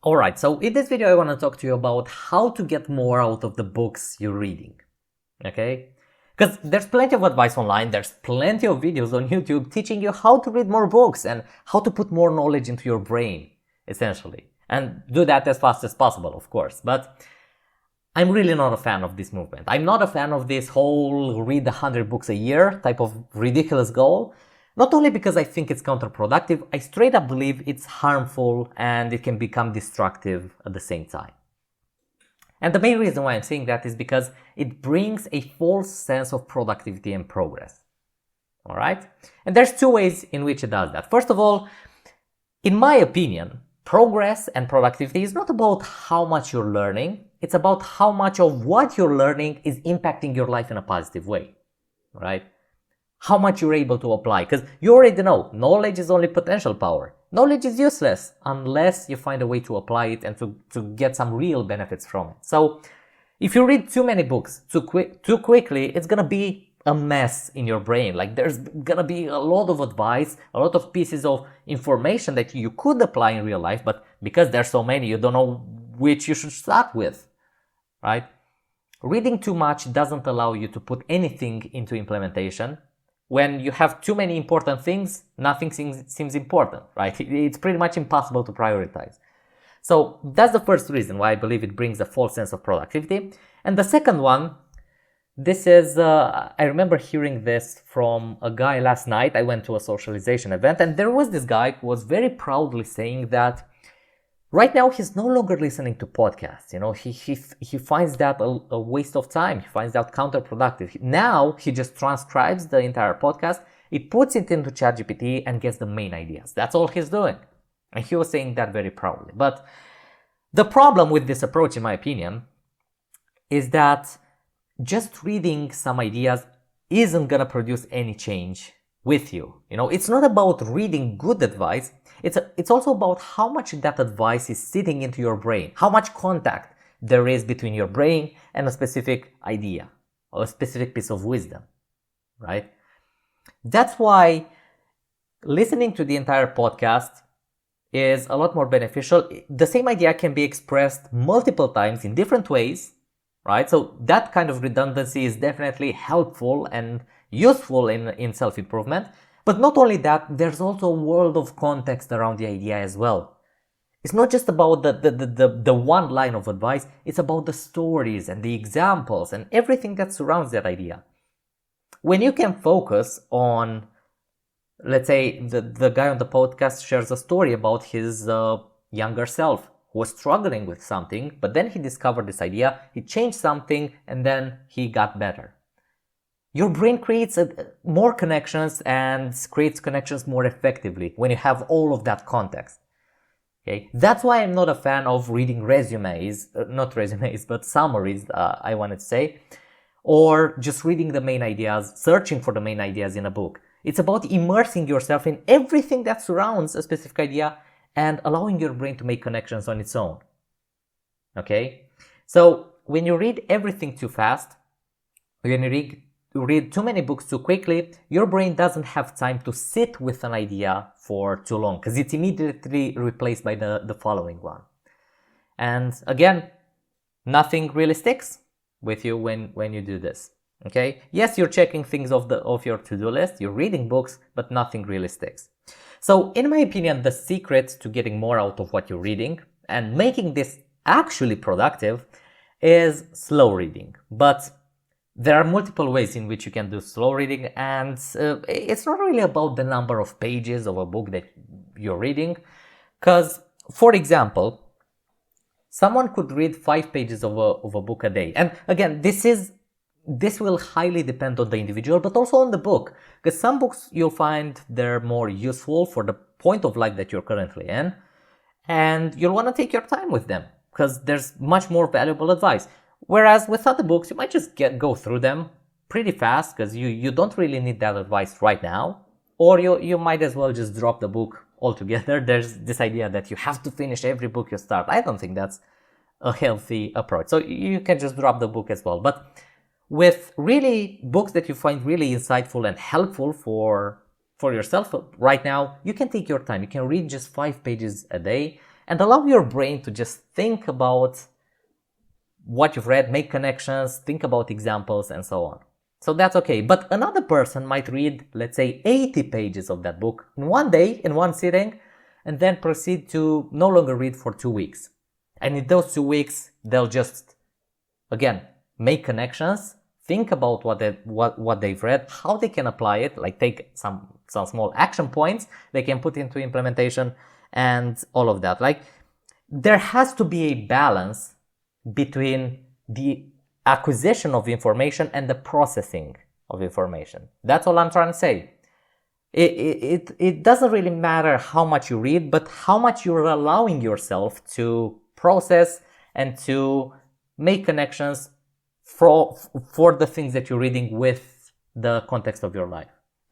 Alright, so in this video I want to talk to you about how to get more out of the books you're reading, okay? Because there's plenty of advice online, there's plenty of videos on YouTube teaching you how to read more books and how to put more knowledge into your brain, essentially. And do that as fast as possible, of course. But I'm really not a fan of this movement. I'm not a fan of this whole read 100 books a year type of ridiculous goal. Not only because I think it's counterproductive, I straight up believe it's harmful and it can become destructive at the same time. And the main reason why I'm saying that is because it brings a false sense of productivity and progress. Alright? And there's two ways in which it does that. First of all, in my opinion, progress and productivity is not about how much you're learning, it's about how much of what you're learning is impacting your life in a positive way. Right? How much you're able to apply, because you already know knowledge is only potential power. Knowledge is useless unless you find a way to apply it and to get some real benefits from it. So if you read too many books too quickly, it's gonna be a mess in your brain. Like there's gonna be a lot of advice, a lot of pieces of information that you could apply in real life, but because there's so many, you don't know which you should start with, right? Reading too much doesn't allow you to put anything into implementation. When you have too many important things, nothing seems important, right? It's pretty much impossible to prioritize. So that's the first reason why I believe it brings a false sense of productivity. And the second one, this is, I remember hearing this from a guy last night. I went to a socialization event and there was this guy who was very proudly saying that right now he's no longer listening to podcasts. You know, he finds that a waste of time. He finds that counterproductive. Now he just transcribes the entire podcast, he puts it into ChatGPT and gets the main ideas. That's all he's doing. And he was saying that very proudly. But the problem with this approach, in my opinion, is that just reading some ideas isn't gonna produce any change with you. You know, it's not about reading good advice. It's also about how much that advice is sitting into your brain, how much contact there is between your brain and a specific idea or a specific piece of wisdom, right? That's why listening to the entire podcast is a lot more beneficial. The same idea can be expressed multiple times in different ways, right? So that kind of redundancy is definitely helpful and useful in self-improvement. But not only that, there's also a world of context around the idea as well. It's not just about the one line of advice, it's about the stories and the examples and everything that surrounds that idea. When you can focus on, let's say, the guy on the podcast shares a story about his younger self who was struggling with something, but then he discovered this idea, he changed something, and then he got better. Your brain creates more connections and creates connections more effectively when you have all of that context. Okay, that's why I'm not a fan of reading resumes, not resumes, but summaries, I wanted to say, or just reading the main ideas, searching for the main ideas in a book. It's about immersing yourself in everything that surrounds a specific idea and allowing your brain to make connections on its own. Okay, so when you read everything too fast, when you read too many books too quickly, your brain doesn't have time to sit with an idea for too long because it's immediately replaced by the following one. And again, nothing really sticks with you when you do this. Okay? Yes, you're checking things off your to-do list, you're reading books, but nothing really sticks. So in my opinion, the secret to getting more out of what you're reading and making this actually productive is slow reading. But there are multiple ways in which you can do slow reading, and it's not really about the number of pages of a book that you're reading. Because, for example, someone could read 5 pages of a book a day. And again, this will highly depend on the individual, but also on the book. Because some books you'll find they're more useful for the point of life that you're currently in, and you'll want to take your time with them because there's much more valuable advice. Whereas with other books, you might just go through them pretty fast because you don't really need that advice right now. Or you might as well just drop the book altogether. There's this idea that you have to finish every book you start. I don't think that's a healthy approach. So you can just drop the book as well. But with really books that you find really insightful and helpful for yourself right now, you can take your time. You can read just 5 pages a day and allow your brain to just think about what you've read, make connections, think about examples, and so on. So that's okay. But another person might read, let's say, 80 pages of that book in one day, in one sitting, and then proceed to no longer read for 2 weeks. And in those 2 weeks, they'll just, again, make connections, think about what they've read, how they can apply it, like take some small action points they can put into implementation, and all of that. Like, there has to be a balance between the acquisition of information and the processing of information. That's all I'm trying to say. It doesn't really matter how much you read, but how much you're allowing yourself to process and to make connections for the things that you're reading with the context of your life.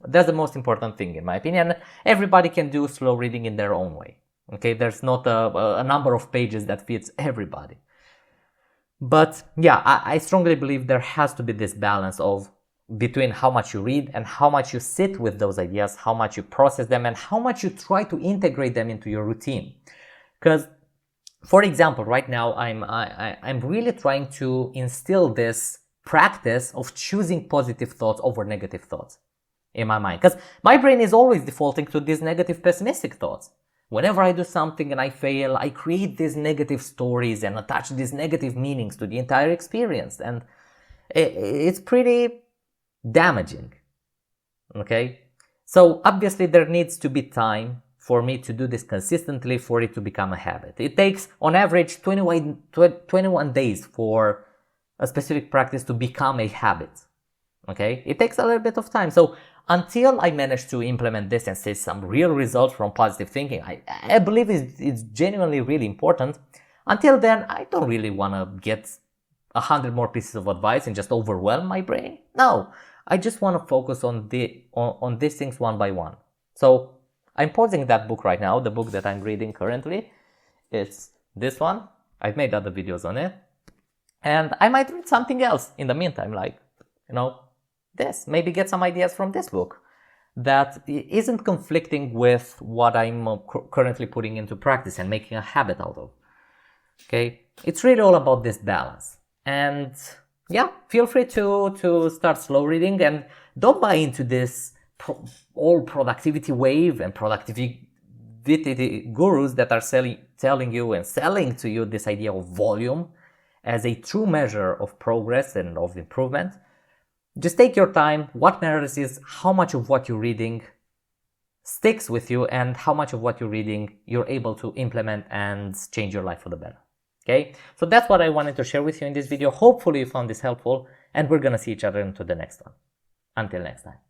That's the most important thing, in my opinion. Everybody can do slow reading in their own way. Okay, there's not a number of pages that fits everybody. But yeah, I strongly believe there has to be this balance of between how much you read and how much you sit with those ideas, how much you process them, and how much you try to integrate them into your routine. Because, for example, right now I'm really trying to instill this practice of choosing positive thoughts over negative thoughts in my mind. Because my brain is always defaulting to these negative, pessimistic thoughts. Whenever I do something and I fail, I create these negative stories and attach these negative meanings to the entire experience. And it's pretty damaging. Okay? So obviously there needs to be time for me to do this consistently for it to become a habit. It takes on average 21 days for a specific practice to become a habit. Okay? It takes a little bit of time. So until I manage to implement this and see some real results from positive thinking, I believe it's genuinely really important. Until then, I don't really want to get 100 more pieces of advice and just overwhelm my brain. No, I just want to focus on these things one by one. So I'm pausing that book right now. The book that I'm reading currently, it's this one. I've made other videos on it. And I might read something else in the meantime, like, this, maybe get some ideas from this book that isn't conflicting with what I'm currently putting into practice and making a habit out of. Okay, it's really all about this balance. And yeah, feel free to start slow reading, and don't buy into this all productivity wave and productivity gurus that are telling you and selling to you this idea of volume as a true measure of progress and of improvement. Just take your time. What matters is how much of what you're reading sticks with you and how much of what you're reading you're able to implement and change your life for the better. Okay, so that's what I wanted to share with you in this video. Hopefully you found this helpful, and we're gonna see each other into the next one. Until next time.